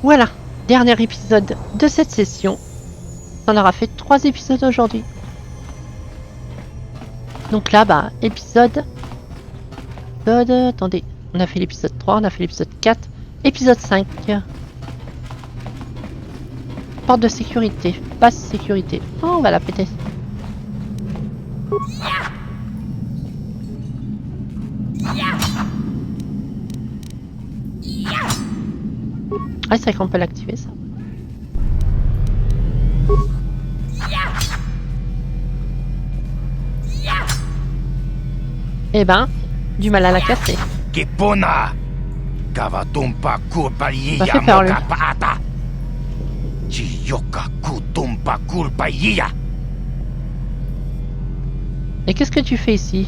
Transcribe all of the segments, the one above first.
Voilà, dernier épisode de cette session. On aura fait 3 épisodes aujourd'hui. Donc là, bah, attendez, on a fait l'épisode 3, on a fait l'épisode 4, épisode 5. Porte de sécurité, basse sécurité. Oh, on va la péter. Ah, c'est vrai qu'on peut l'activer, ça. Eh ben, du mal à la casser. Kipona! Kavatumpa Ça fait peur, lui. kulpaliya Chiyoka kutumpa kulpaliya. Et qu'est-ce que tu fais ici?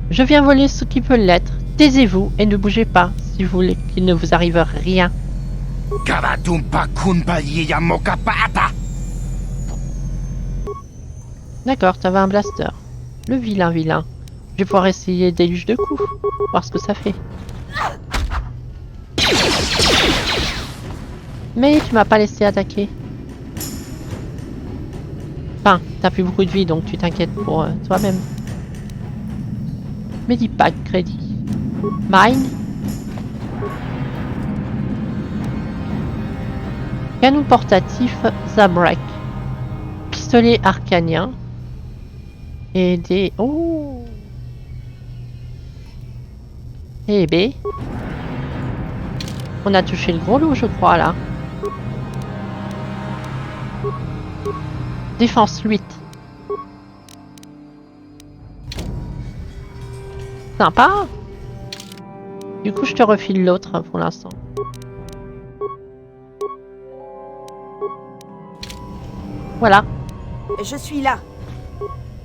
Je viens voler ce qui peut l'être. Taisez-vous et ne bougez pas si vous voulez qu'il ne vous arrive rien. Kavatumpa kulpaliya mokapata. D'accord, t'avais un blaster. Le vilain. Je vais pouvoir essayer déluge de coups. Voir ce que ça fait. Mais tu m'as pas laissé attaquer. Enfin, t'as plus beaucoup de vie, donc tu t'inquiètes pour toi-même. Medipack, crédit. Mine. Canon portatif, Zabrak. Pistolet arcanien. Et des... Oh! Et B. On a touché le gros lot, je crois, là. Défense 8. Sympa. Du coup, je te refile l'autre pour l'instant. Voilà. Je suis là.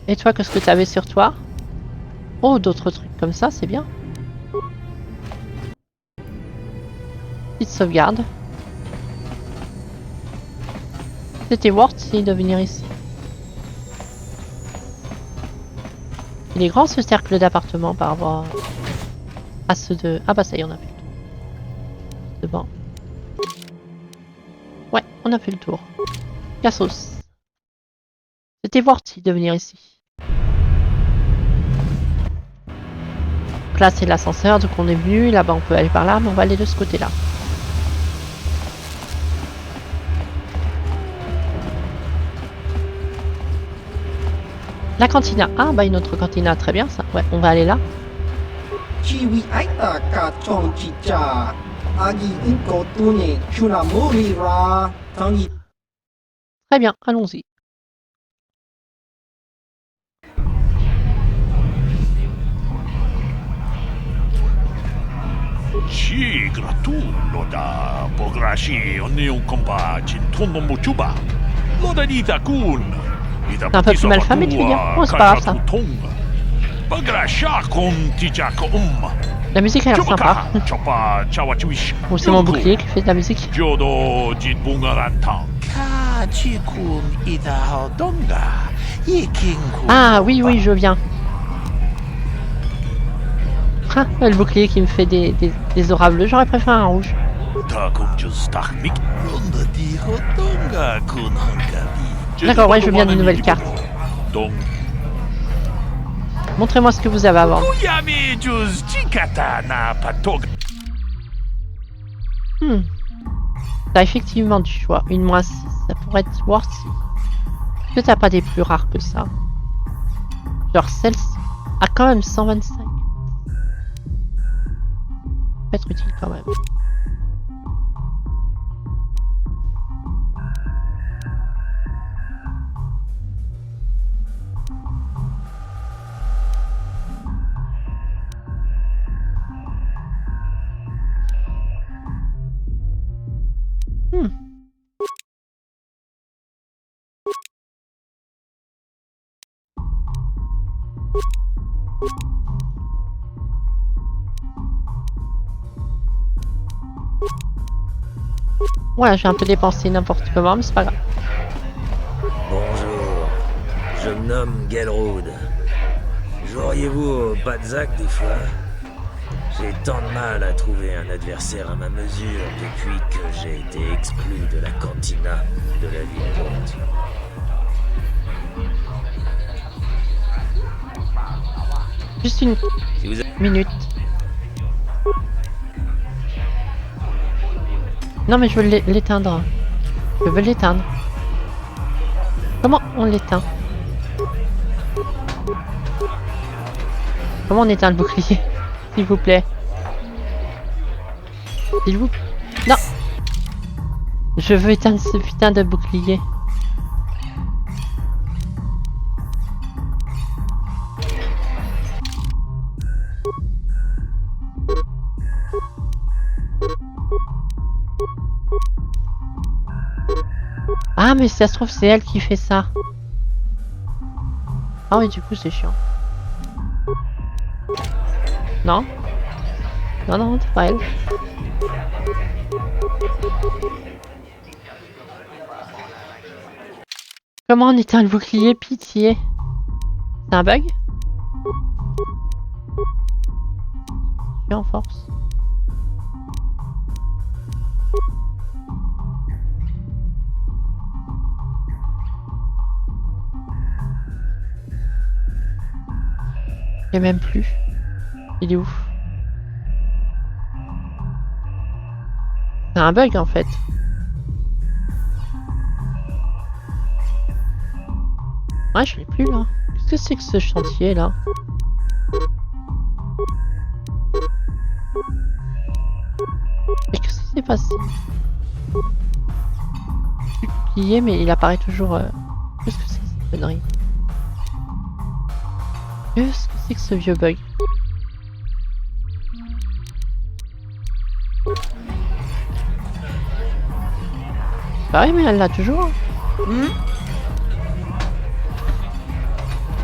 Et toi, qu'est-ce que tu avais sur toi? Oh, d'autres trucs comme ça, c'est bien. Petite sauvegarde. C'était worthy de venir ici. Il est grand ce cercle d'appartements par rapport à ceux de... Ah bah ça y est, on a fait le tour. C'est bon. Ouais, on a fait le tour. Cassos. C'était worthy de venir ici. Donc là c'est l'ascenseur, donc on est venu. Là-bas on peut aller par là, mais on va aller de ce côté-là. La cantina. Ah bah une autre cantina, très bien ça. Ouais, on va aller là. Très bien, allons-y. Sì, gratullo da pograshi onneun compa cintono mochuba. Loda dita kun. C'est un peu plus mal famé, tu veux dire? Oh, c'est pas grave ça. La musique a l'air sympa. Bon, c'est mon bouclier qui fait de la musique. Ah oui, oui, je viens. Ah, le bouclier qui me fait des auras bleues. J'aurais préféré un rouge. D'accord, ouais, je veux bien une nouvelle carte. Montrez-moi ce que vous avez avant. T'as effectivement du choix. Une -6, ça pourrait être worthy. Est-ce que t'as pas des plus rares que ça? Genre celle-ci. Ah, quand même 125. Peut être utile quand même. Ouais, j'ai un peu dépensé n'importe comment, mais c'est pas grave. Bonjour, je me nomme Gelroud. Joueriez-vous au Badzac des fois? J'ai tant de mal à trouver un adversaire à ma mesure depuis que j'ai été exclu de la cantina de la ville haute. Juste une Si vous avez... minute. Non mais je veux l'éteindre. Je veux l'éteindre. Comment on l'éteint? Comment on éteint le bouclier? S'il vous plaît. S'il vous... Non. Je veux éteindre ce putain de bouclier. Ah mais si ça se trouve c'est elle qui fait ça. Ah oui du coup c'est chiant. Non. Non non c'est pas elle. Comment on éteint le bouclier, pitié? C'est un bug? Je suis en force. Il est même plus. Il est où? C'est un bug en fait. Ouais, je l'ai plus là. Qu'est-ce que c'est que ce chantier là? Et qu'est-ce qui s'est passé? Il est, mais il apparaît toujours. Qu'est-ce que c'est que cette connerie? Qu'est-ce que c'est que ce vieux bug? Bah oui, mais elle l'a toujours.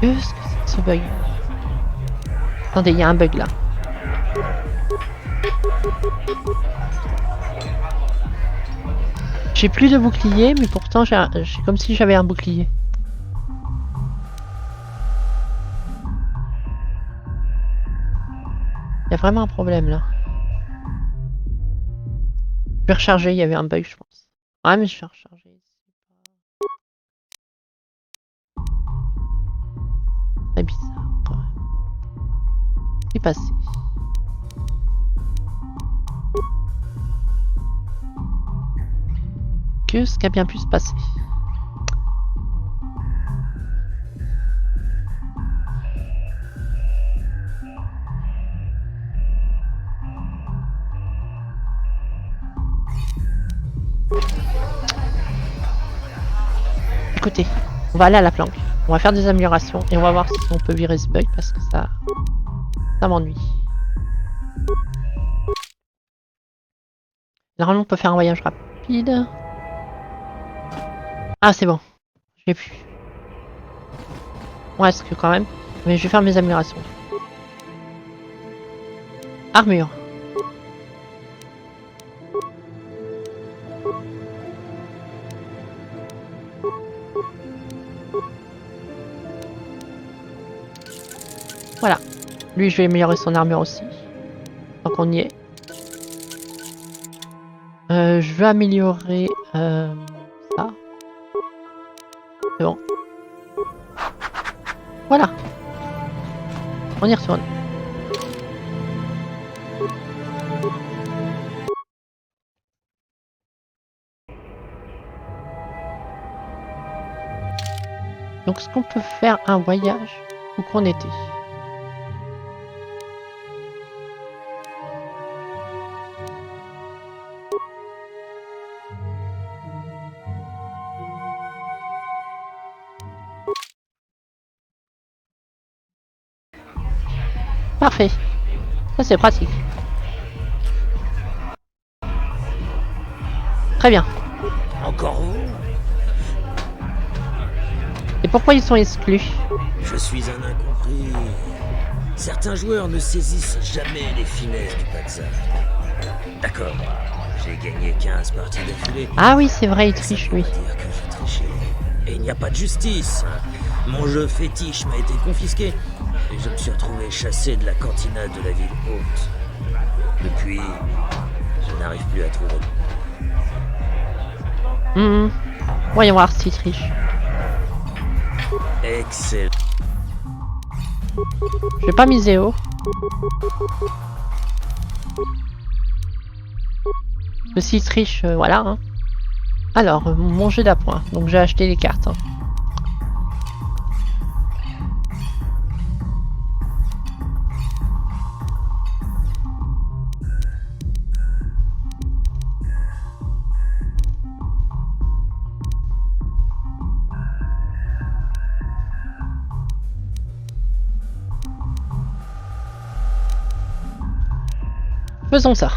Qu'est-ce que c'est que ce bug? Attendez, il y a un bug là. J'ai plus de bouclier, mais pourtant j'ai comme si j'avais un bouclier. Il y a vraiment un problème là. Je vais recharger, il y avait un bug je pense. Ouais mais je vais recharger. C'est bizarre quand même. Qu'est-ce qui s'est passé? Qu'est-ce qui a bien pu se passer? Écoutez, on va aller à la planque. On va faire des améliorations et on va voir si on peut virer ce bug parce que ça m'ennuie. Normalement on peut faire un voyage rapide. Ah c'est bon, j'ai pu. Ouais, est-ce que quand même. Mais je vais faire mes améliorations. Armure. Voilà. Lui, je vais améliorer son armure aussi. Tant qu'on y est. Je vais améliorer ça. C'est bon. Voilà. On y retourne. Donc, est-ce qu'on peut faire un voyage où qu'on était? Parfait. Ça c'est pratique. Très bien. Encore vous? Et pourquoi ils sont exclus? Je suis un incompris. Certains joueurs ne saisissent jamais les finesses du Pazza. D'accord, j'ai gagné 15 parties d'affilée. Ah oui, c'est vrai, il Ça triche veut lui. pas dire que j'ai triché. Et il n'y a pas de justice. Mon jeu fétiche m'a été confisqué. Et je me suis retrouvé chassé de la cantina de la ville haute. Depuis, je n'arrive plus à trouver. Voyons voir s'il triche. Excellent. Je vais pas miser haut. Parce que s'il triche, voilà. Hein. Alors, mon jeu d'appoint. Donc j'ai acheté les cartes. Hein. Faisons ça.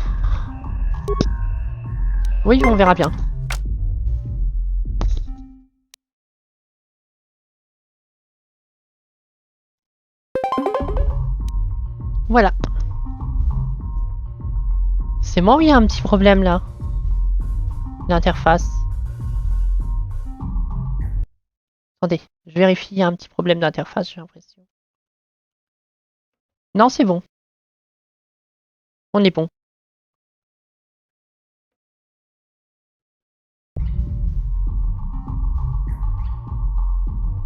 Oui, on verra bien. Voilà. C'est moi ou il y a un petit problème là? L'interface. Attendez, je vérifie, il y a un petit problème d'interface, j'ai l'impression. Non, c'est bon. On est bon.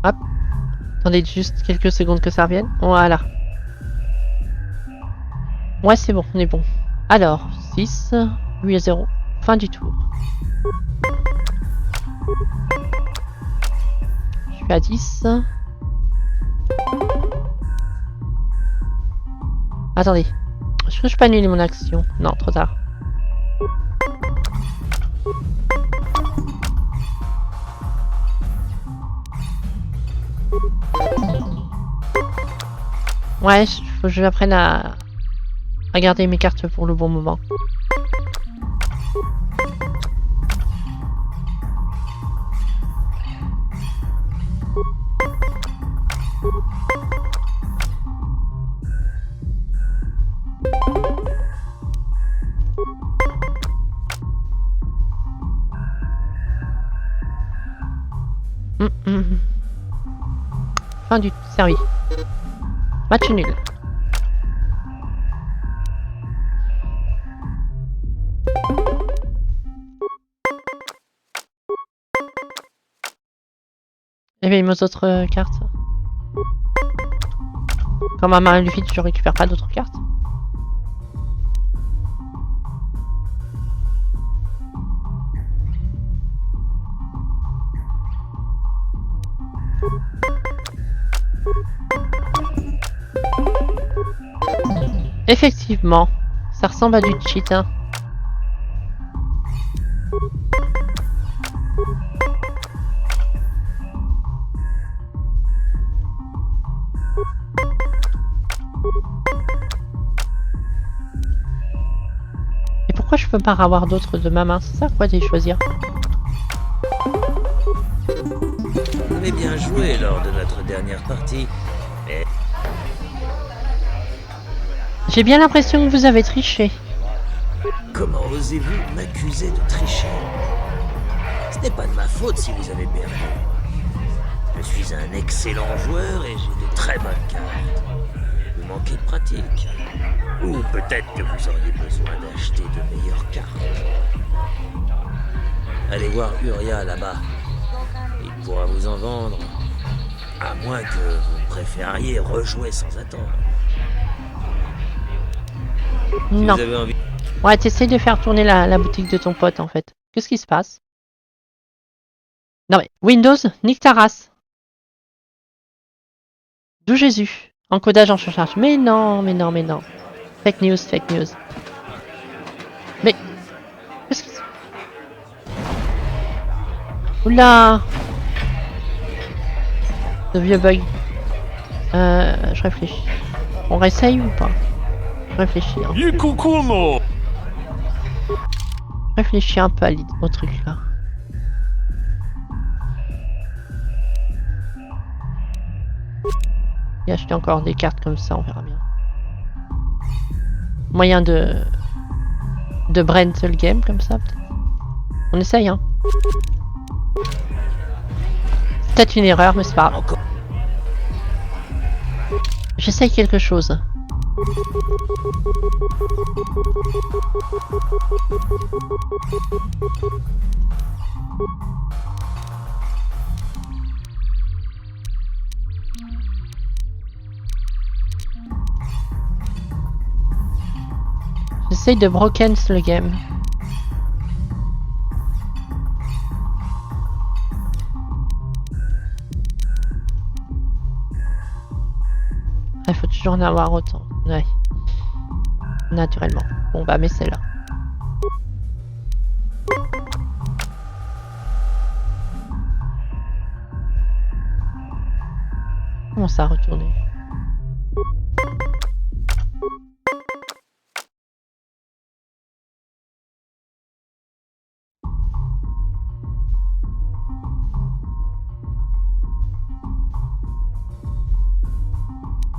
Hop. Attendez juste quelques secondes que ça revienne. Voilà. Ouais, c'est bon, on est bon. Alors, 6, 8 à 0. Fin du tour. Je suis à 10. Attendez. Est-ce que je peux annuler mon action? Non, trop tard. Ouais, faut que je apprenne à garder mes cartes pour le bon moment. Fin du servi. Match nul. Et bien, mes autres cartes. Quand ma main est vide, je récupère pas d'autres cartes. Effectivement, ça ressemble à du cheat, hein. Et pourquoi je peux pas avoir d'autres de ma main? C'est ça quoi, de choisir? Vous avez bien joué lors de notre dernière partie, mais... J'ai bien l'impression que vous avez triché. Comment osez-vous m'accuser de tricher? Ce n'est pas de ma faute si vous avez perdu. Je suis un excellent joueur et j'ai de très bonnes cartes. Vous manquez de pratique. Ou peut-être que vous auriez besoin d'acheter de meilleures cartes. Allez voir Uria là-bas. Il pourra vous en vendre. À moins que vous préfériez rejouer sans attendre. Si Non. vous avez envie... Ouais, t'essayes de faire tourner la boutique de ton pote en fait. Qu'est-ce qui se passe? Non mais, Windows, nique ta race. D'où Jésus? Encodage en surcharge. Mais non, mais non, mais non. Fake news, fake news. Mais... Qu'est-ce qui se... Oula! Ce vieux bug. Je réfléchis. On réessaye ou pas? Je réfléchis. Hein. Yikukumo! Je réfléchis un peu au truc là. Et acheter encore des cartes comme ça, on verra bien. Moyen de brand le game comme ça, peut-être. On essaye, hein. C'est peut-être une erreur, mais c'est pas grave. J'essaye quelque chose. J'essaye de broken le game. Il faut toujours en avoir autant. Ouais. Naturellement. Bon bah mais c'est là. Comment ça a retourné?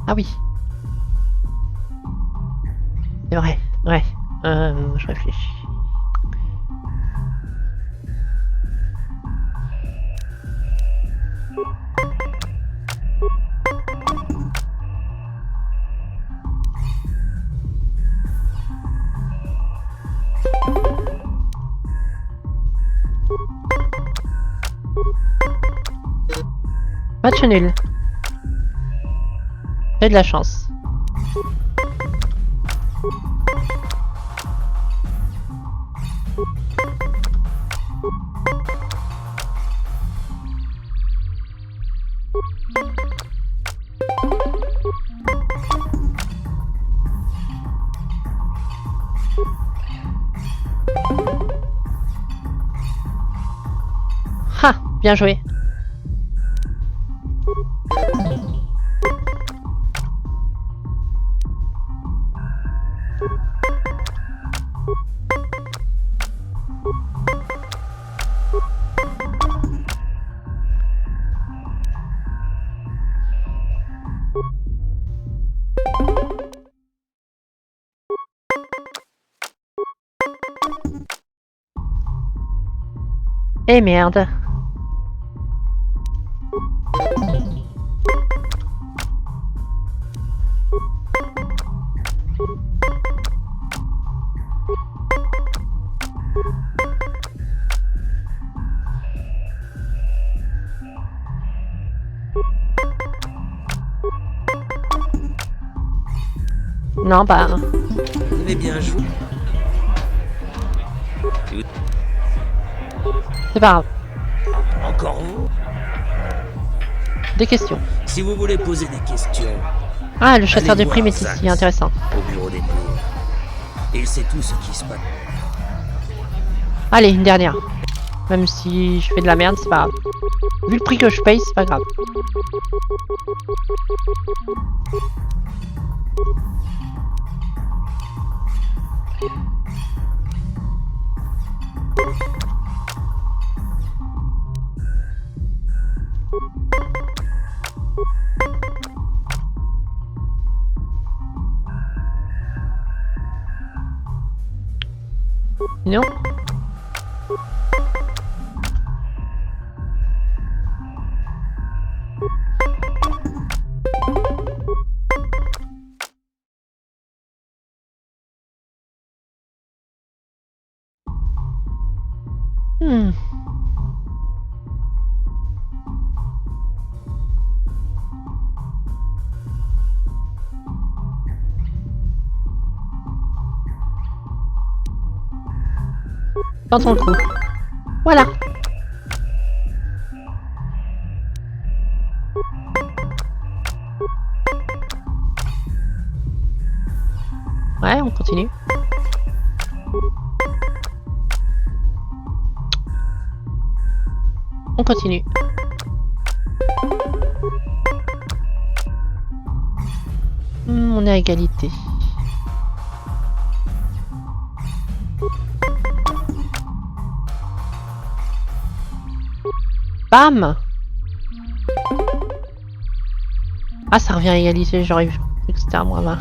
Ah oui. C'est vrai, ouais. Je réfléchis. Match nul. J'ai de la chance. Ha, bien joué. Eh merde. Non, bah... Vous avez bien joué. C'est pas grave. Encore vous. Des questions. Si vous voulez poser des questions, Ah, le chasseur de allez primes voir est ici, Zax, intéressant. au bureau des tours. Il sait tout ce qui se passe. Allez, une dernière. Même si je fais de la merde, c'est pas grave. Vu le prix que je paye, c'est pas grave. Non. Tentons le coup. Voilà. Ouais, on continue. On continue. On est à égalité. Bam! Ah, ça revient à égalité, j'aurais vu que c'était à moi là.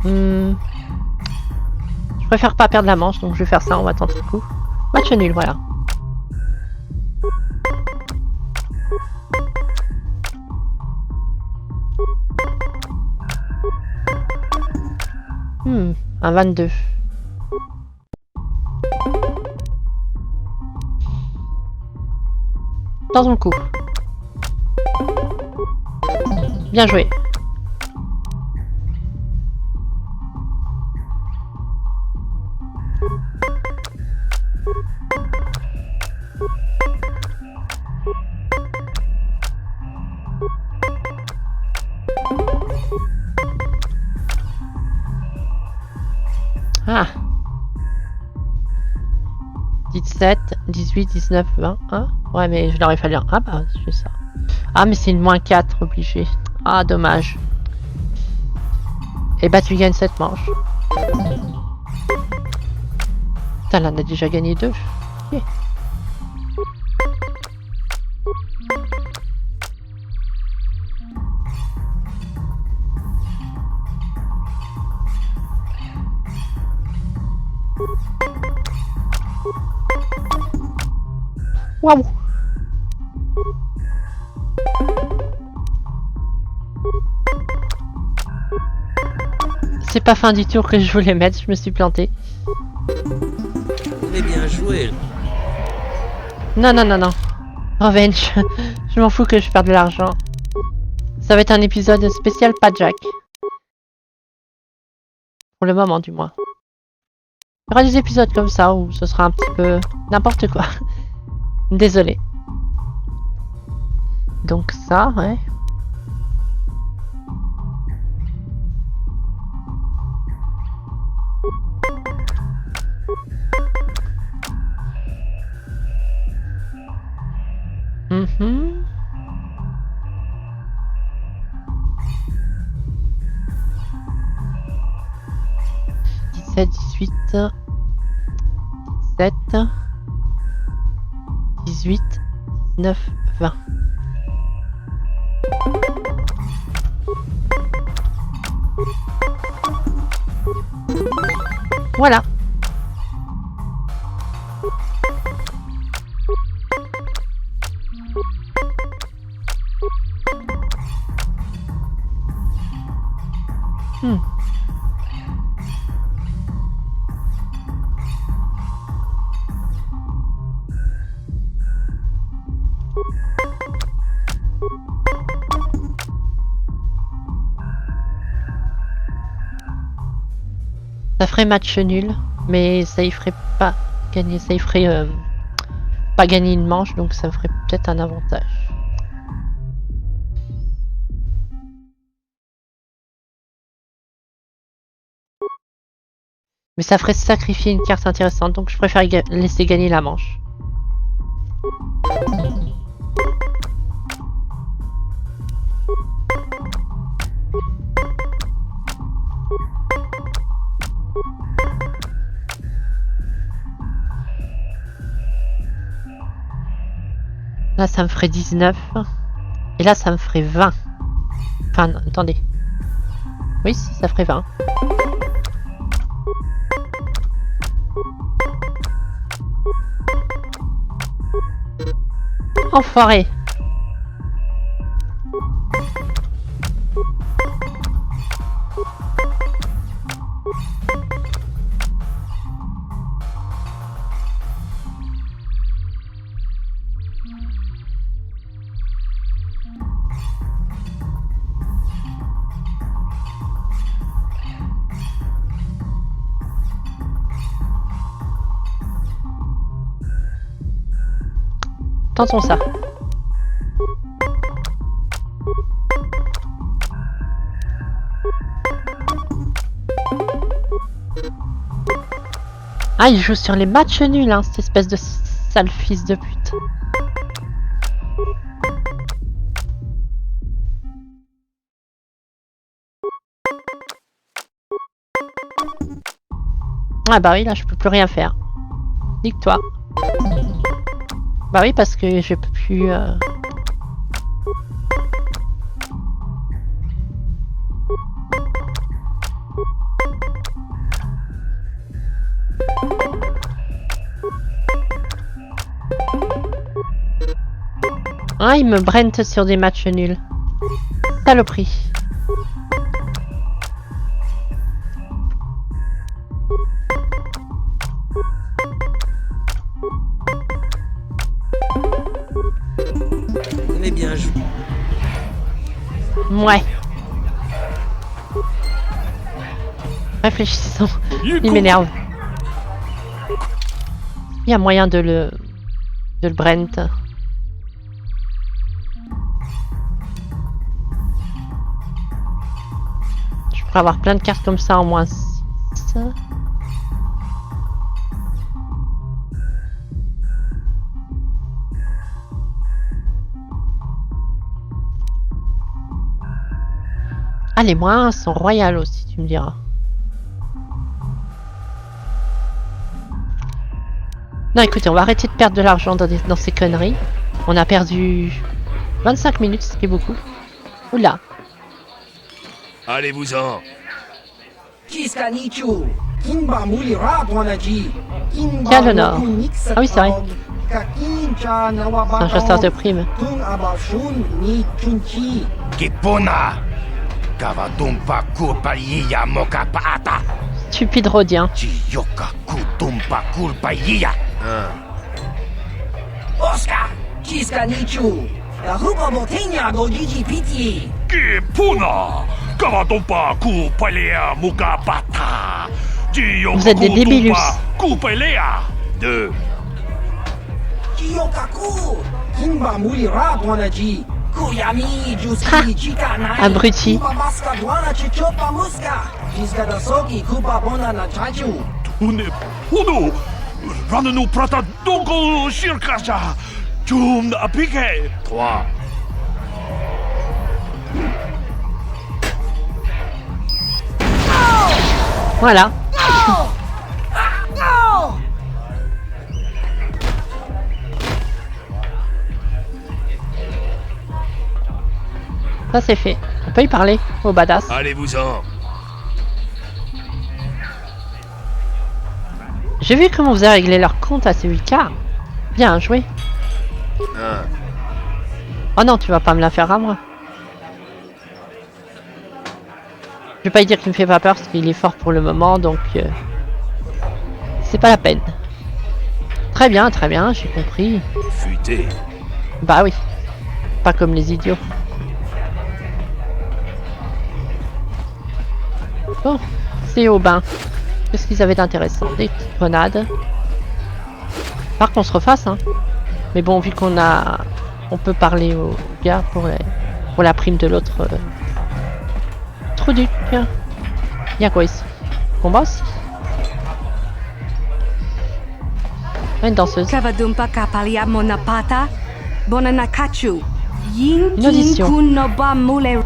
Je préfère pas perdre la manche, donc je vais faire ça, on va tenter le coup. Match nul, voilà. Un 22. Dans ton coup. Bien joué. Ah. 17, 18, 19, 20, 1. Ouais, mais je leur ai fallu un. Ah bah, c'est ça. Ah, mais c'est une -4 obligé. Ah, dommage. Et bah, tu gagnes cette manche. Putain, là, on a déjà gagné 2. Okay. Waouh! C'est pas fin du tour que je voulais mettre, je me suis planté. Vous avez bien joué. Non, non, non, non. Revenge. Je m'en fous que je perde de l'argent. Ça va être un épisode spécial pas Jack. Pour le moment, du moins. Il y aura des épisodes comme ça où ce sera un petit peu n'importe quoi. Désolé. Donc ça, ouais. Mhm. Dix-sept, 18, 17, 18, 19, 20. Voilà. Ça ferait match nul, mais ça y ferait pas gagner, ça y ferait pas gagner une manche, donc ça ferait peut-être un avantage. Mais ça ferait sacrifier une carte intéressante, donc je préfère laisser gagner la manche. Là, ça me ferait 19. Et là, ça me ferait 20. Enfin, non, attendez. Oui, si, ça ferait 20. Enfoiré. Tentons ça. Ah, il joue sur les matchs nuls, hein, cette espèce de sale fils de pute. Ah bah oui, là je peux plus rien faire. Nique-toi. Bah oui, parce que je peux plus... Ah, il me brente sur des matchs nuls. Saloperie. Bien joué. Ouais. Réfléchissons. Il m'énerve. Il y a moyen de le Brent. Je pourrais avoir plein de cartes comme ça en moins 6. Ah, les moins sont royales aussi, tu me diras. Non, écoutez, on va arrêter de perdre de l'argent dans ces conneries. On a perdu 25 minutes, ce qui est beaucoup. Oula. Allez-vous-en. Quel honneur. Ah oui, c'est vrai. C'est un chasseur de primes. Kipona. Gavatumpa kulpaiya mokapata. Stupide Rhodien. Chiyoka kutumpa kulpaiya. Oscar, Kiska Nichu, la Rupa Botenya go Gigi Piti. Kipuna! Kavatompa kupalea mukapata! Vous êtes des débilus. Kupalea! 2. Kiyokaku, Kimba Mulira Dwanaji, Kuyami Juski Chikana. Abruti. Maska Dwana Chichopa Muska, Kiska Dasoki Kupa Bona Nachachu. Uno! Rananu prata dongo shirkasha! Jum apike! 3. Voilà. Ça c'est fait. On peut y parler au badass. Allez-vous-en. J'ai vu comment vous avez réglé leur compte à ces 8 quarts. Bien joué. Oh non, tu vas pas me la faire à moi. Je vais pas lui dire qu'il me fait pas peur parce qu'il est fort pour le moment, donc c'est pas la peine. Très bien, j'ai compris. Futé. Bah oui. Pas comme les idiots. Bon, c'est au bain. Qu'est-ce qu'ils avaient d'intéressant? Des petites grenades. Par qu'on se refasse, hein. Mais bon, vu qu'on a... On peut parler aux gars pour la prime de l'autre... Trou du... Tiens. Y'a quoi ici? Combat aussi? Une danseuse. Kavadumpa kapalia monapata, bonanakachu. Yin Une audition. kunoba mule.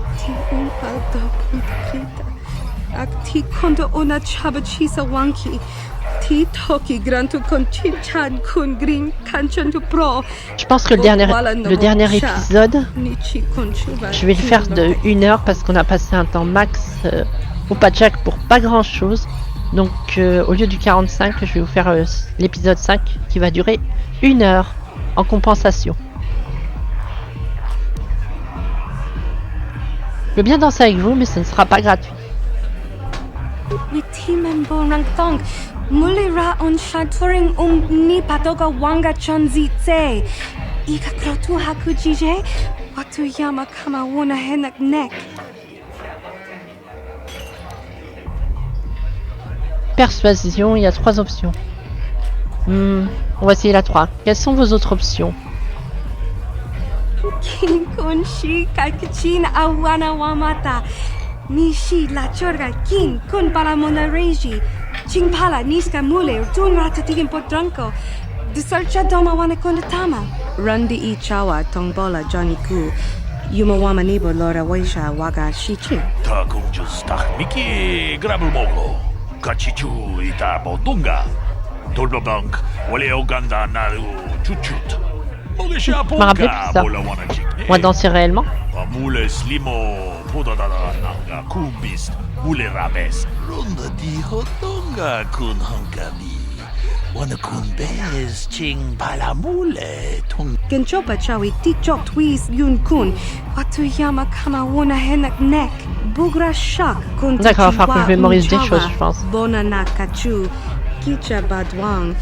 Akti kondo ona chabachisa wanki. Ti toki grantu kon chinchan kun green kanchan tu pro. Je pense que le dernier épisode, je vais le faire de 1 heure parce qu'on a passé un temps max au Pachak pour pas grand chose. Donc au lieu du 45, je vais vous faire l'épisode 5 qui va durer 1 heure en compensation. Je veux bien danser avec vous, mais ce ne sera pas gratuit. Mulira on shaturing ni patoka wanga chanzitse. Ika krotu hakujije. Watuyama kama wona henak nek. Persuasion, il y a 3 options. On va essayer la 3. Quelles sont vos autres options? Kin kunshi kakichin awana wamata. Nishi la chorga kin kun palamona reji. Chingpala niska mule tun ratatikin potranko. Disalcha doma wana kondatama. Rundi I chawa tongbola Johnny Ku. Yumawama nibo lora waisha waga shichi. Ta kunjus tak miki grabul mogo. Kachichu ita bodunga. Dolbobank wale oganda naru chuchut. Mogesha Je me rappelais plus ponka ça. bola wana chikne. On va danser réellement. Mule slimo podadada nanga kumbis mule rabes. Ronda di hotonga kun hankabi. Wana kun bez ching palamule tung. Genchopa chawi tikchok twis yun kun. Watuyama kama wona henak nek. Bugra shak kun. D'accord, il va falloir que je mémorise des choses, je pense. Bonana kachu. Kicha badwang.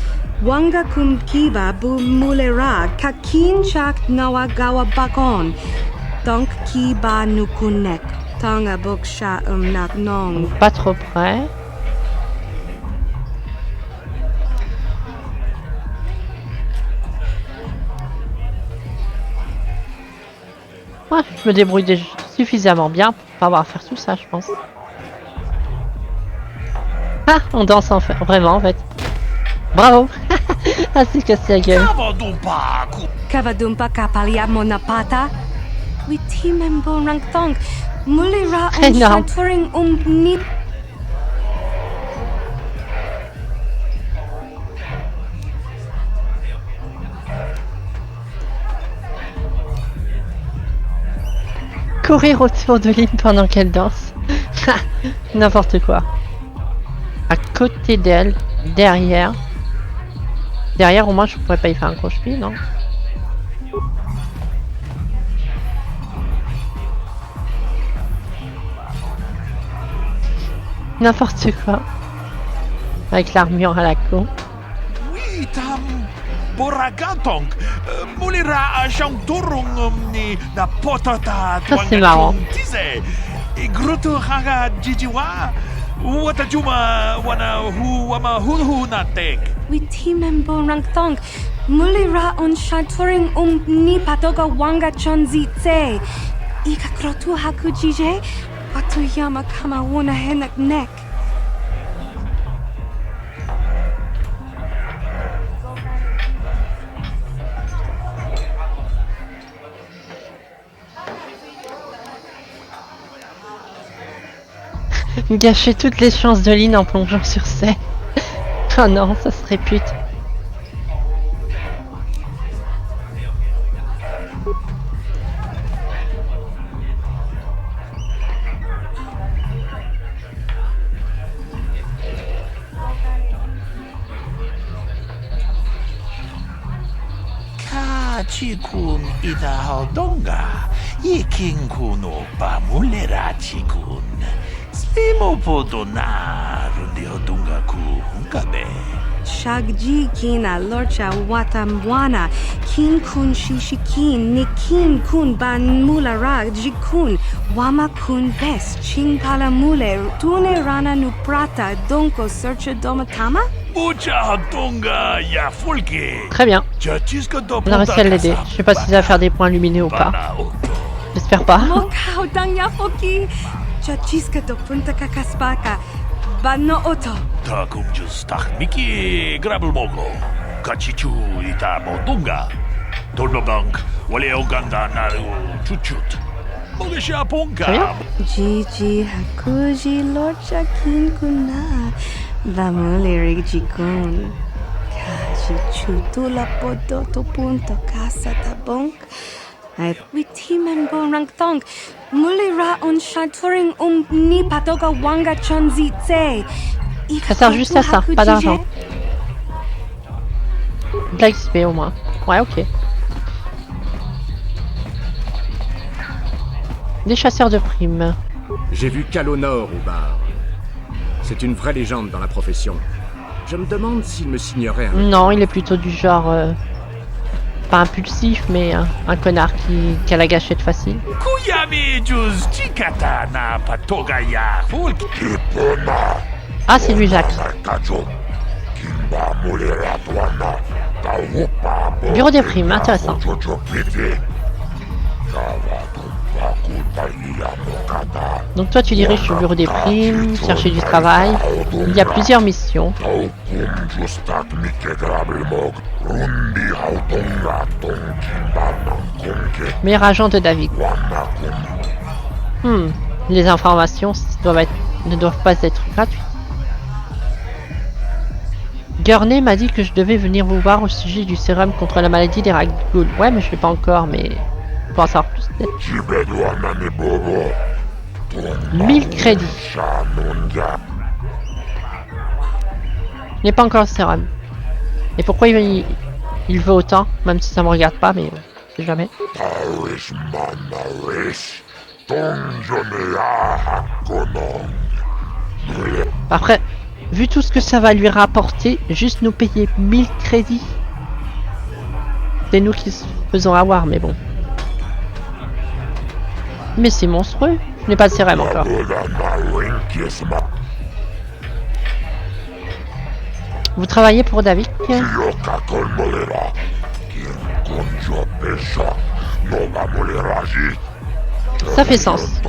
Wanga kum kiba bu mulera kakin chak nawa gawa bakon. Donc kiba nukunek. Tanga boksha nak nong. Pas trop près. Ouais, je me débrouille suffisamment bien pour pas avoir à faire tout ça, je pense. Ah, on danse en fait, vraiment en fait. Bravo. Ah, c'est cassé la gueule. Kavadumpa kapalia monapata. Witi membo rangtong. Mulira Énorme. shaturing ni. Courir autour de l'île pendant qu'elle danse. N'importe quoi. À côté d'elle, derrière. Derrière, au moins, je pourrais pas y faire un croche-pied, non? N'importe quoi. Avec l'armure à la con. Oui, tam boragatong. Mulira ashang turung ni na potata. Ça, c'est marrant. Grutu haga jijiwa. Watajuma wana hu wama hu na tek. Witi membo rangtong. Mulira shaturing ni patoga wanga chonzi tse. Ika krotu haku jije. Atuyama kama wona henak nek. Gâcher toutes les chances de Lynn en plongeant sur scène. Oh non, ça serait pute. Chikun ida haldonga. Yikin kuno pa mulera chikun. Slimo podona rundi hodunga ku hunkabe. Shagji kina lorcha watamwana. Kin kun shishikin. Nikin kun ban mulara jikun. Wama kun bes. Ching pala mule. Tune rana nu prata. Donko searcha domatama? Mucha hodunga ya fulke. Très bien. On a réussi à l'aider. Je sais pas si ça va faire des points lumineux ou pas. J'espère pas. Moka odanya foki. Chachiska do punta kakaspaka. Bano oto. Takum just miki grabel mogo. Kachichu ita modunga. Tolnobank wale oganda naru chuchut. Mogesha ponka. Gigi hakuji lorcha kin kuna. Vamole jikun. Kaji chutula podoto punto casa tabonk. Ay witi membo rangtong. Mulira shaturing ni patoga wanga chonzi tse. Ça sert juste à ça, pas d'argent. De la XP au moins. Ouais, ok. Des chasseurs de primes. J'ai vu Calonor au bar. C'est une vraie légende dans la profession. Je me demande s'il me signerait un... Non, il est plutôt du genre... pas impulsif, mais un connard qui a la gâchette facile. Kuyami juz chikata na patoga ya fulke. Ah, c'est lui, Jacques. Bureau des primes, intéressant. Donc toi tu diriges le bureau des primes, chercher du travail. Il y a plusieurs missions. Meilleur agent de David. Les informations ne doivent pas être gratuites. Gurney m'a dit que je devais venir vous voir au sujet du sérum contre la maladie des ragoules. Ouais, mais je l'ai pas encore, mais... Pour en savoir plus, peut-être. 1000 crédits. Il n'est pas encore le sérum. Et pourquoi il veut autant, même si ça me regarde pas, mais je sais jamais. Après, Vu tout ce que ça va lui rapporter, juste nous payer 1000 crédits. C'est nous qui se faisons avoir, mais bon. Mais c'est monstrueux. Je n'ai pas de CRM encore. Vous travaillez pour David? Ça fait sens.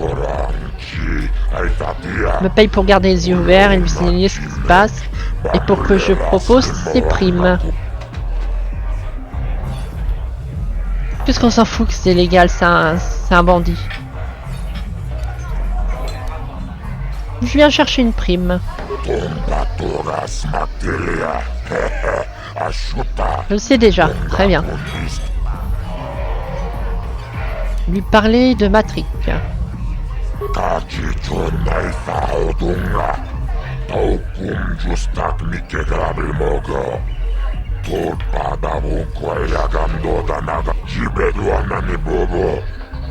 Me paye pour garder les yeux ouverts et lui signaler ce qui se passe, et pour que je propose ses primes. Qu'est-ce qu'on s'en fout que c'est légal, c'est un bandit. Je viens chercher une prime. Je le sais déjà, très bien. Lui parler de Matrix. «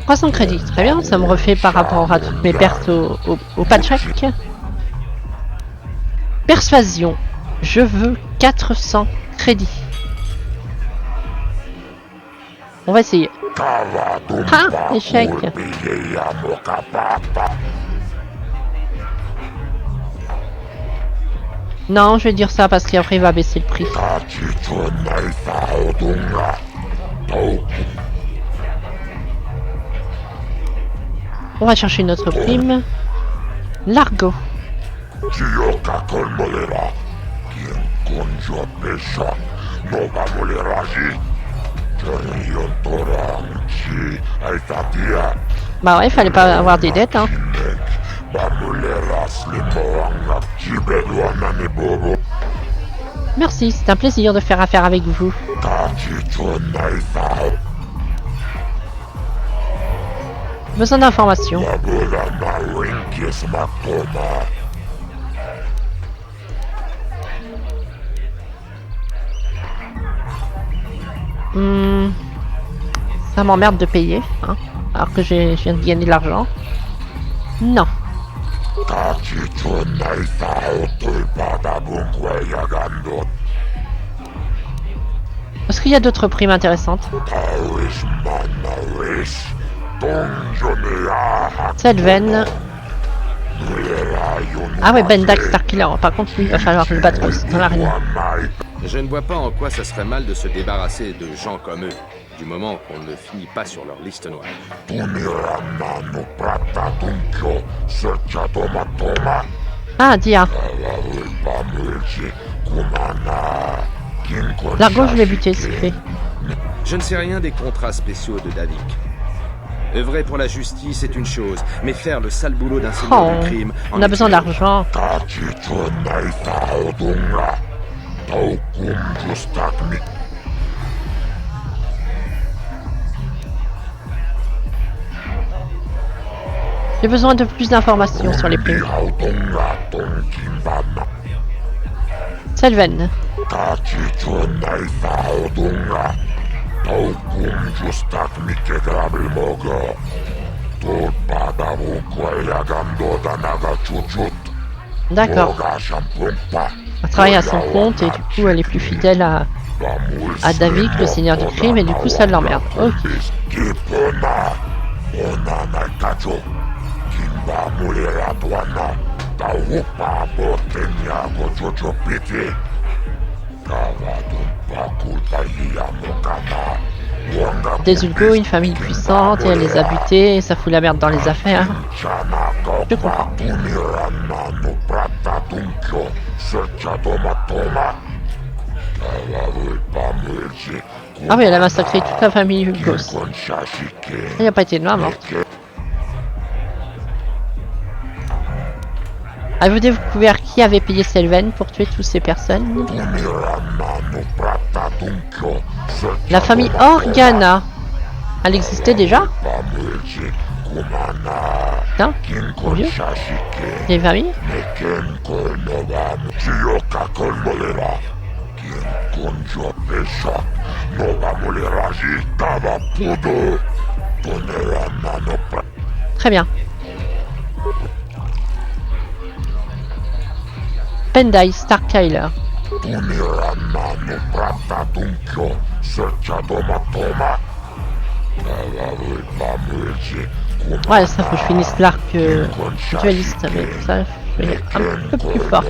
300 crédits, très bien, ça me refait par rapport à toutes mes pertes au paycheck. Persuasion, je veux 400 crédits. On va essayer. Ah, échec. Non, je vais dire ça parce qu'après il va baisser le prix. On va chercher notre prime. Largo. Bah ouais, fallait pas avoir des dettes, hein. Merci, c'est un plaisir de faire affaire avec vous. Besoin d'informations. Ça m'emmerde de payer, hein, alors que je viens de gagner de l'argent. Non. Est-ce qu'il y a d'autres primes intéressantes? Cette veine. Ah ouais, Bendak Starkiller. Par contre, lui, il va falloir le battre dans l'arène. Je ne vois pas en quoi ça serait mal de se débarrasser de gens comme eux, du moment qu'on ne finit pas sur leur liste noire. Ah, Dia. Largo, je l'ai buté, c'est fait. Je ne sais rien des contrats spéciaux de Davik. Œuvrer pour la justice est une chose, mais faire le sale boulot d'un seigneur du crime... On a besoin d'argent. J'ai besoin de plus d'informations sur les primes. Selven. D'accord. Elle travaille à son compte et du coup elle est plus fidèle à David, le seigneur du crime, et du coup ça l'emmerde. Ok. Des Ulgo, une famille puissante, et elle les a butés, et ça fout la merde dans les affaires. Je comprends. Ah oui, elle a massacré toute la famille Ulgos. Elle n'a pas été de main morte. Avez-vous découvert qui avait payé Selven pour tuer toutes ces personnes? La famille Organa. Elle existait déjà? Putain, mon vieux. Les familles? Pendai Starkiller. Ouais, ça faut que je finisse l'arc dualiste, mais pour ça, je vais être un peu plus forte.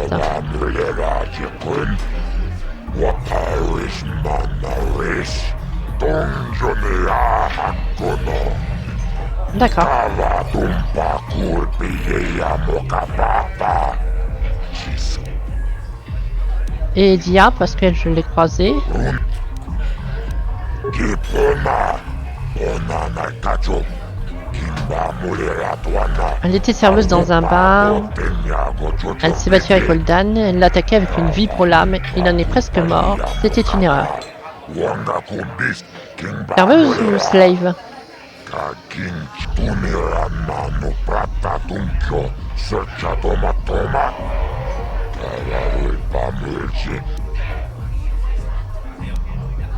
D'accord. Et Dia, parce qu'elle, je l'ai croisée. Elle était serveuse dans un bar. Elle s'est battue avec Oldan. Elle l'attaquait avec une vibre aux lames. Il en est presque mort. C'était une erreur. Serveuse ou slave?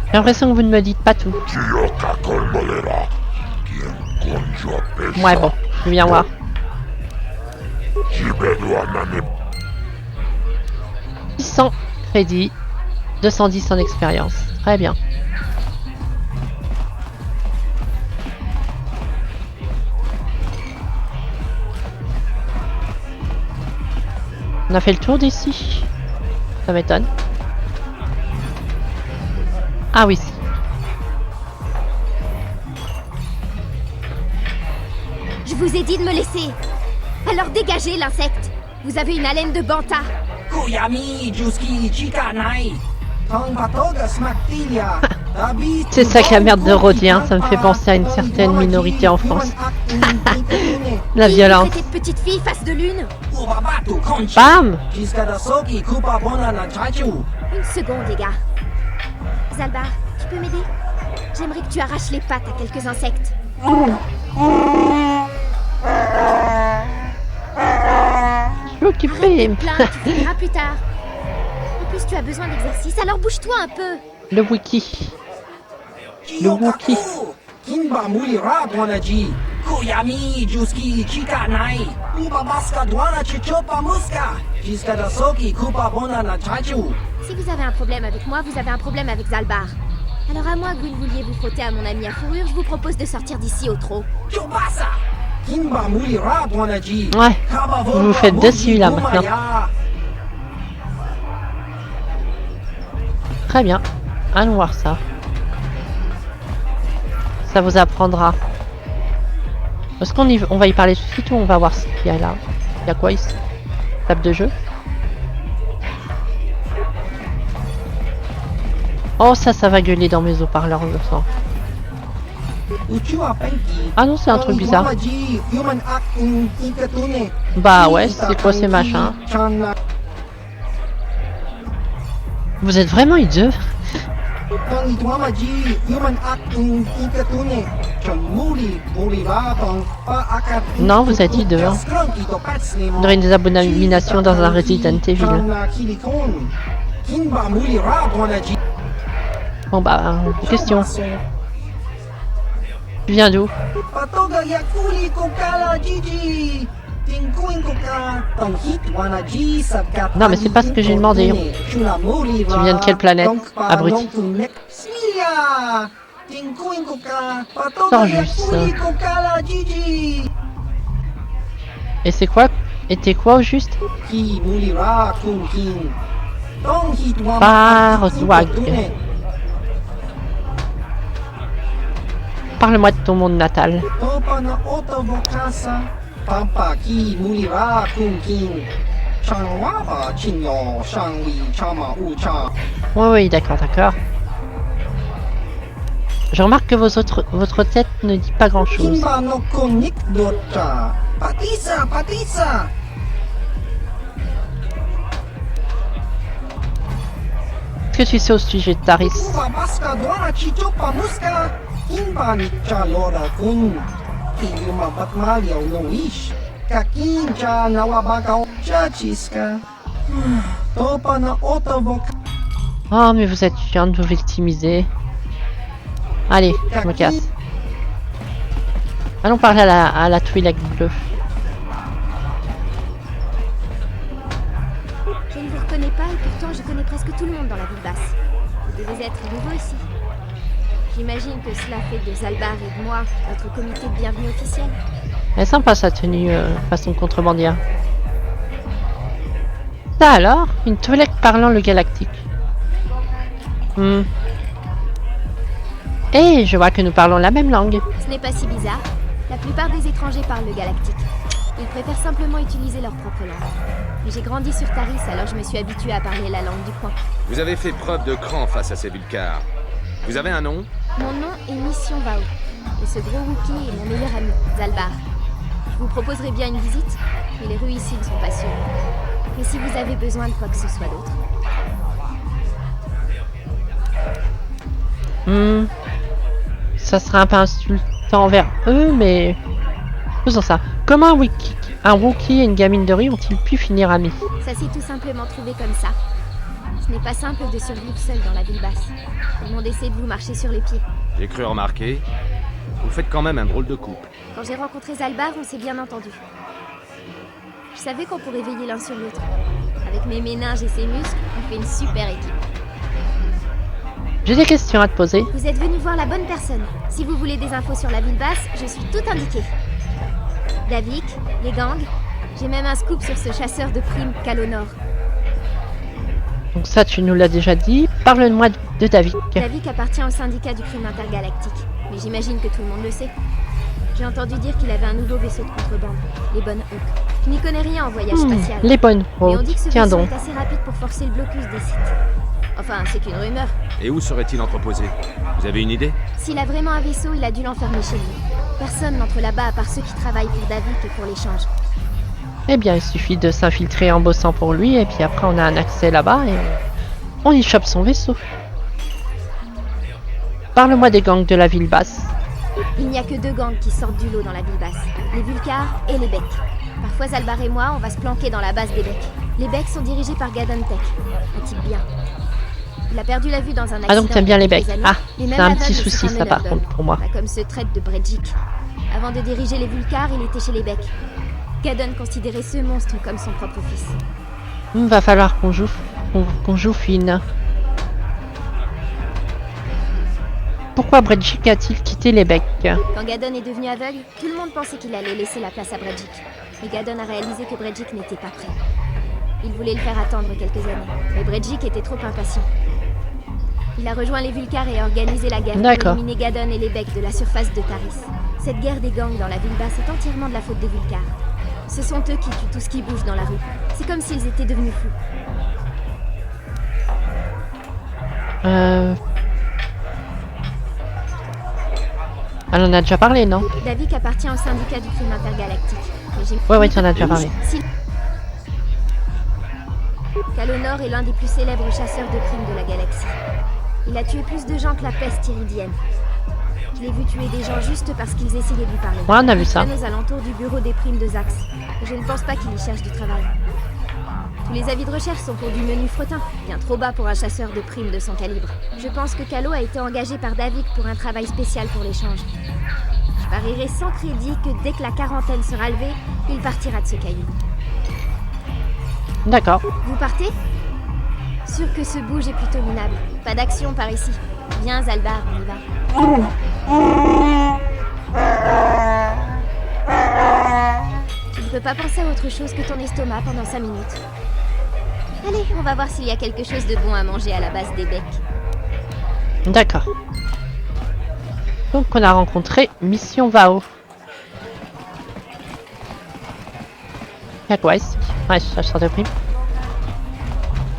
J'ai l'impression que vous ne me dites pas tout. Ouais, bon, je viens voir. 600 crédits, 210 en expérience. Très bien. On a fait le tour d'ici. Ça m'étonne. Ah oui. Je vous ai dit de me laisser. Alors dégagez l'insecte. Vous avez une haleine de banta. C'est ça que la merde de Rodien, ça me fait penser à une certaine minorité en France. La violence. Cette petite fille face de lune. Bam! Une seconde, les gars. Zalbar, tu peux m'aider? J'aimerais que tu arraches les pattes à quelques insectes. Je suis occupée. Tu finiras plus tard. En plus, tu as besoin d'exercice, alors bouge-toi un peu. Le wiki. Le wiki. Si vous avez un problème avec moi, vous avez un problème avec Zalbar. Alors à moins que vous ne vouliez vous frotter à mon ami à fourrure, je vous propose de sortir d'ici au trot. Ouais, vous vous faites deux celui-là maintenant. Très bien, allons voir ça. Ça vous apprendra. Est-ce qu'on on va y parler tout de suite ou on va voir ce qu'il y a là? Il y a quoi ici? Table de jeu. Oh ça va gueuler dans mes haut-parleurs, je sens. Ah non, c'est un truc bizarre. Bah ouais, c'est quoi ces machins? Vous êtes vraiment idiot? Non, vous êtes idiot. On aurait des abominations dans un Resident Evil. Bon bah, question. Tu viens d'où? Non mais c'est pas ce que j'ai demandé. Tu viens de quelle planète, abruti? Sors juste. Et c'est quoi? Et t'es quoi au juste? Bardwag. Parle-moi de ton monde natal. Oui, d'accord. Je remarque que votre tête ne dit pas grand-chose. Qu'est-ce que tu sais au sujet de Taris? Oh mais vous êtes chiant de vous victimiser. Allez, je me casse. Allons parler à la Twi'lek bleue. Je ne vous pas et pourtant je connais presque tout le monde dans la ville basse. Vous devez être nouveau ici. J'imagine que cela fait de Zalbar et de moi notre comité de bienvenue officiel. Elle est sympa sa tenue façon contrebandière. Ça alors, une toilette parlant le galactique. Et je vois que nous parlons la même langue. Ce n'est pas si bizarre. La plupart des étrangers parlent le galactique. Ils préfèrent simplement utiliser leur propre langue. Mais j'ai grandi sur Taris, alors je me suis habituée à parler la langue du coin. Vous avez fait preuve de cran face à ces Vulcars. Vous avez un nom? Mon nom est Mission Vao. Et ce gros Wookie est mon meilleur ami, Zalbar. Je vous proposerai bien une visite, mais les rues ici ne sont pas sûres. Mais si vous avez besoin de quoi que ce soit d'autre... Ça serait un peu insultant envers eux, mais... Faisons ça. Comment un Wookie et une gamine de rue ont-ils pu finir amis? Ça s'est tout simplement trouvé comme ça. Ce n'est pas simple de survivre seul dans la ville basse. Ils m'ont décidé de vous marcher sur les pieds. J'ai cru remarquer. Vous faites quand même un drôle de couple. Quand j'ai rencontré Zalbar, on s'est bien entendu. Je savais qu'on pourrait veiller l'un sur l'autre. Avec mes méninges et ses muscles, on fait une super équipe. J'ai des questions à te poser. Vous êtes venu voir la bonne personne. Si vous voulez des infos sur la ville basse, je suis tout indiquée. Davik, les gangs, j'ai même un scoop sur ce chasseur de primes Kalonor. Donc ça, tu nous l'as déjà dit. Parle-moi de Davik. Davik appartient au syndicat du crime intergalactique. Mais j'imagine que tout le monde le sait. J'ai entendu dire qu'il avait un nouveau vaisseau de contrebande, les Bonnes Hawks. Je n'y connais rien en voyage spatial. Les Bonnes Mais on Hawks. dit que ce Tiens vaisseau donc. est assez rapide pour forcer le blocus des sites. Enfin, c'est qu'une rumeur. Et où serait-il entreposé? Vous avez une idée? S'il a vraiment un vaisseau, il a dû l'enfermer chez lui. Personne n'entre là-bas à part ceux qui travaillent pour Davik et pour l'échange. Eh bien, il suffit de s'infiltrer en bossant pour lui, et puis après on a un accès là-bas et on y chope son vaisseau. Parle-moi des gangs de la ville basse. Il n'y a que 2 gangs qui sortent du lot dans la ville basse. Les Vulcars et les Becs. Parfois, Zalbar et moi, on va se planquer dans la base des Becs. Les Becs sont dirigés par Gadon Tech, un type bien. Il a perdu la vue dans un accident. Ah donc t'aimes bien les becs. Ah, Et c'est même un la petit veuve de souci Sir ça par Melerdon. contre pour moi. Pas comme se traite de Bredjik. Avant de diriger les Vulcars, il était chez les Becs. Gadon considérait ce monstre comme son propre fils. Va falloir qu'on joue fine. Pourquoi Bredjik a-t-il quitté les becs? Quand Gadon est devenu aveugle, tout le monde pensait qu'il allait laisser la place à Bredjik. Mais Gadon a réalisé que Bredjik n'était pas prêt. Il voulait le faire attendre quelques années, mais Bredjik était trop impatient. Il a rejoint les Vulcars et a organisé la guerre pour éliminer Gadon et les Becs de la surface de Taris. Cette guerre des gangs dans la ville basse est entièrement de la faute des Vulcars. Ce sont eux qui tuent tout ce qui bouge dans la rue. C'est comme s'ils étaient devenus fous. Elle en a déjà parlé, non? Davik appartient au syndicat du crime intergalactique. Ouais, tu en as déjà parlé. Kalonor est l'un des plus célèbres chasseurs de primes de la galaxie. Il a tué plus de gens que la peste iridienne. Je l'ai vu tuer des gens juste parce qu'ils essayaient de lui parler. Ouais, on a vu ça. Aux alentours du bureau des primes de Zax. Je ne pense pas qu'il y cherche du travail. Tous les avis de recherche sont pour du menu fretin, bien trop bas pour un chasseur de primes de son calibre. Je pense que Kalo a été engagé par Davik pour un travail spécial pour l'échange. Je parierais sans crédit que dès que la quarantaine sera levée, il partira de ce caillou. D'accord. Vous partez? Sûr que ce bouge est plutôt minable. Pas d'action par ici. Viens, Zalbar, on y va. Tu ne peux pas penser à autre chose que ton estomac pendant 5 minutes. Allez, on va voir s'il y a quelque chose de bon à manger à la base des becs. D'accord. Donc on a rencontré Mission Vao. Y'a quoi ici? Ouais, chasseur de primes.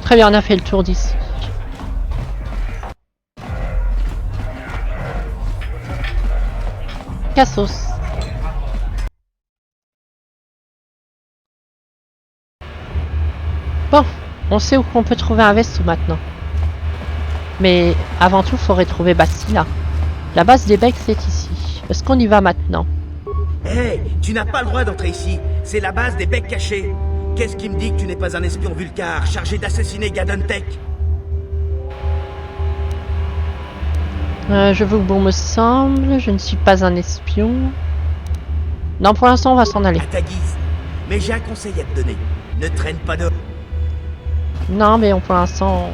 Très bien, on a fait le tour d'ici. Cassos. Bon, on sait où on peut trouver un vaisseau maintenant. Mais avant tout, il faudrait trouver Bastila. La base des becs, c'est ici. Est-ce qu'on y va maintenant? Hé, tu n'as pas le droit d'entrer ici. C'est la base des becs cachés. Qu'est-ce qui me dit que tu n'es pas un espion Vulcar chargé d'assassiner Gadon Tech? Je veux que bon me semble, je ne suis pas un espion. Non, pour l'instant, on va s'en aller. À ta guise. Mais j'ai un conseil à te donner. Ne traîne pas dehors. Non, mais pour l'instant...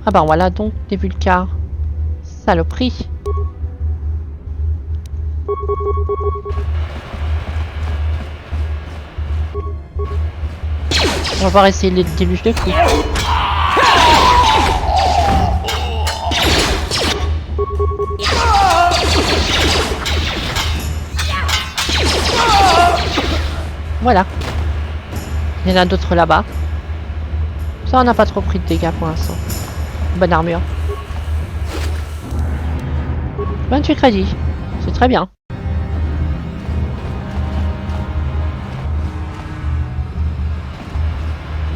Ah bah voilà donc des Vulcars. Saloperie. On va pouvoir essayer le déluge de coups. Voilà. Il y en a d'autres là-bas. Ça, on n'a pas trop pris de dégâts pour l'instant. Bonne armure. 28 crédits. C'est très bien.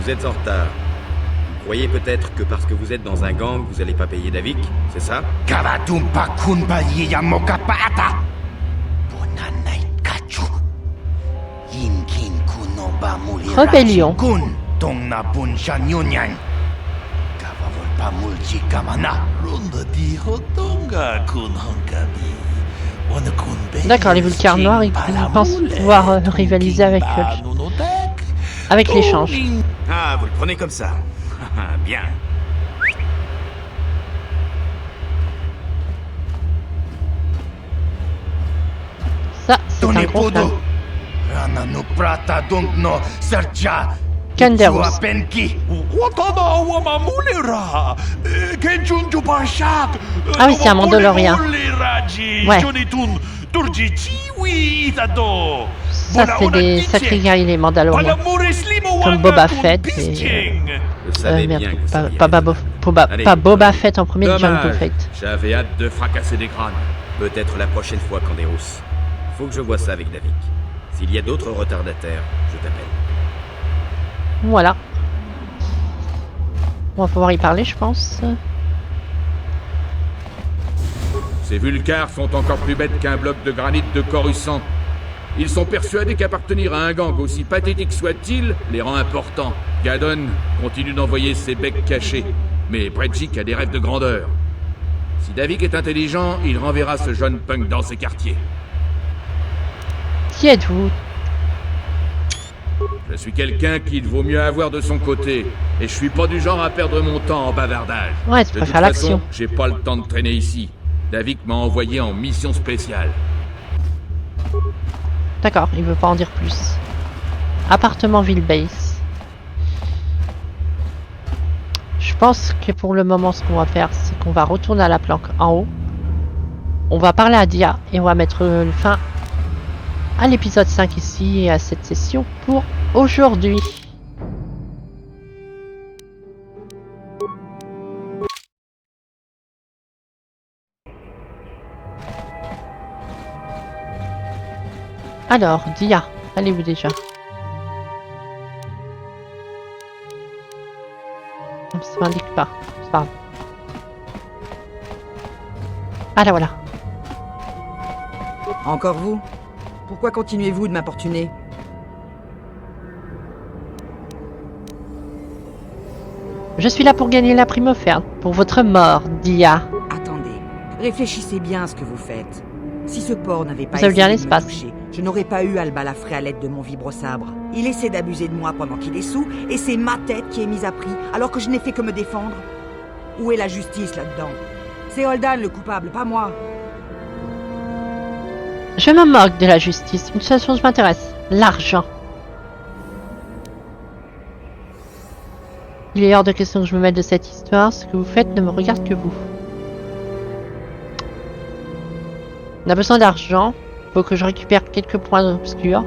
Vous êtes en retard. Vous croyez peut-être que parce que vous êtes dans un gang, vous allez pas payer Davik, c'est ça? Kavatumpa kunpaliya mokapaata. Bonanai kachu. Yinkin kunoba mulira. Rébellion. Kun tongna bunsha nyunyan. Kavavolpa mulchi kamana. Ronda di hotonga kun honkabi. D'accord, les Vulcars noirs, ils pensent pouvoir rivaliser avec l'échange. Ah, vous le prenez comme ça. Bien. Ça, c'est un gros fan. Kandaros. Ah oui, c'est un mandalorien. Ouais. Ça, c'est des sacrés guerriers, les mandaloriens. Comme Boba Fett et... merde, pas Boba Fett en premier, Jango Fett. J'avais hâte de fracasser des crânes. Peut-être la prochaine fois, Canderos. Faut que je vois ça avec Davik. S'il y a d'autres retardataires, je t'appelle. Voilà. On va pouvoir y parler, je pense. Ces Vulcars sont encore plus bêtes qu'un bloc de granit de Coruscant. Ils sont persuadés qu'appartenir à un gang aussi pathétique soit-il les rend importants. Gadon continue d'envoyer ses becs cachés, mais Bredzik a des rêves de grandeur. Si Davik est intelligent, il renverra ce jeune punk dans ses quartiers. Qui êtes-vous? Je suis quelqu'un qu'il vaut mieux avoir de son côté, et je suis pas du genre à perdre mon temps en bavardage. Ouais, tu préfères l'action. J'ai pas le temps de traîner ici. Davik m'a envoyé en mission spéciale. D'accord, il veut pas en dire plus. Appartement Villebase. Je pense que pour le moment, ce qu'on va faire, c'est qu'on va retourner à la planque en haut. On va parler à Dia et on va mettre fin à l'épisode 5 ici et à cette session pour aujourd'hui. Alors, Dia, allez-vous déjà? Ça m'indique pas, c'est pas grave. Ah là voilà. Encore vous? Pourquoi continuez-vous de m'importuner? Je suis là pour gagner la prime offerte, pour votre mort, Dia. Attendez, réfléchissez bien à ce que vous faites. Si ce porc n'avait pas Vous avez bien essayé de me l'espace. toucher, je n'aurais pas eu à le balafrer à l'aide de mon vibrosabre. Il essaie d'abuser de moi pendant qu'il est sous, et c'est ma tête qui est mise à prix, alors que je n'ai fait que me défendre. Où est la justice là-dedans? C'est Holdan le coupable, pas moi. Je me moque de la justice. Une seule chose m'intéresse, l'argent. Il est hors de question que je me mette de cette histoire. Ce que vous faites ne me regarde que vous. On a besoin d'argent. Faut que je récupère quelques points obscurs.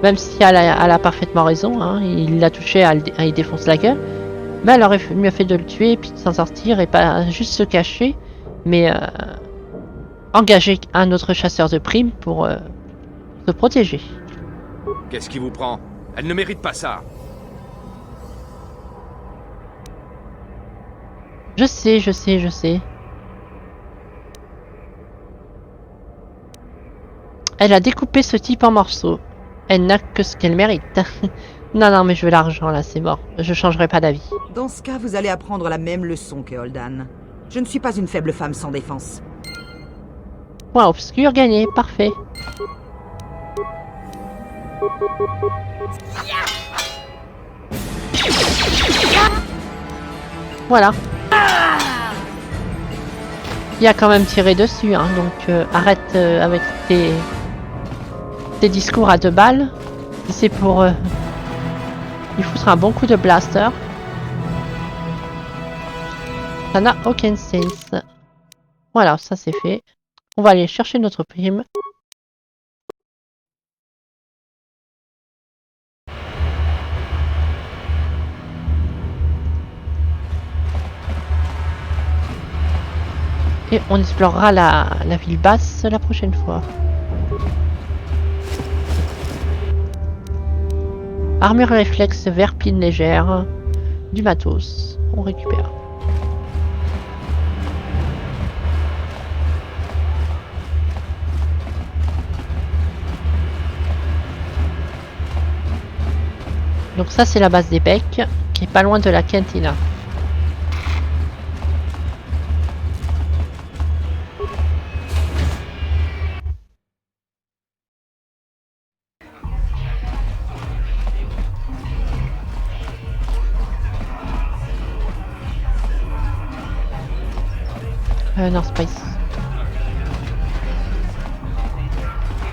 Même si elle a parfaitement raison. Hein. Il l'a touché, elle défonce la gueule. Mais elle aurait mieux fait de le tuer et puis de s'en sortir et pas juste se cacher. Mais engager un autre chasseur de primes pour se protéger. Qu'est-ce qui vous prend? Elle ne mérite pas ça. Je sais, je sais, je sais. Elle a découpé ce type en morceaux. Elle n'a que ce qu'elle mérite. Non, non, mais je veux l'argent, là, c'est mort. Je changerai pas d'avis. Dans ce cas, vous allez apprendre la même leçon que Holdan. Je ne suis pas une faible femme sans défense. Point obscur gagné, parfait. Voilà. Il a quand même tiré dessus, hein, donc arrête avec tes discours à 2 balles. Si c'est pour... il foutra un bon coup de blaster. Ça n'a aucun sens. Voilà, ça c'est fait. On va aller chercher notre prime. Et on explorera la ville basse la prochaine fois. Armure réflexe, verpine légère, du matos. On récupère. Donc ça c'est la base des becs, qui est pas loin de la cantina. Non, c'est pas ici.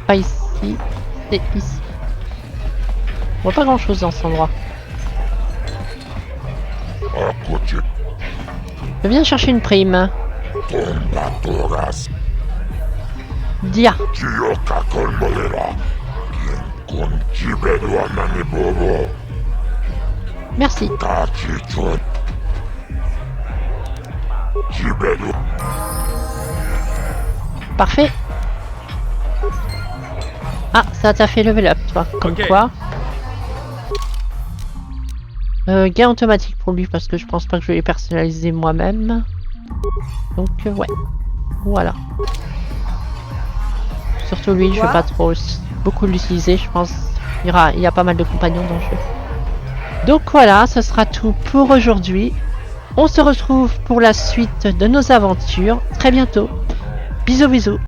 Pas ici, c'est ici. On voit pas grand chose dans cet endroit. Je viens chercher une prime. Dia. Merci. Parfait. Ah, ça t'a fait level up, toi. Comme quoi. Gain automatique pour lui parce que je pense pas que je vais les personnaliser moi-même. Donc ouais. Voilà. Surtout lui, je vais pas trop beaucoup l'utiliser, je pense. Il y a pas mal de compagnons dans le jeu. Donc voilà, ce sera tout pour aujourd'hui. On se retrouve pour la suite de nos aventures très bientôt. Bisous bisous.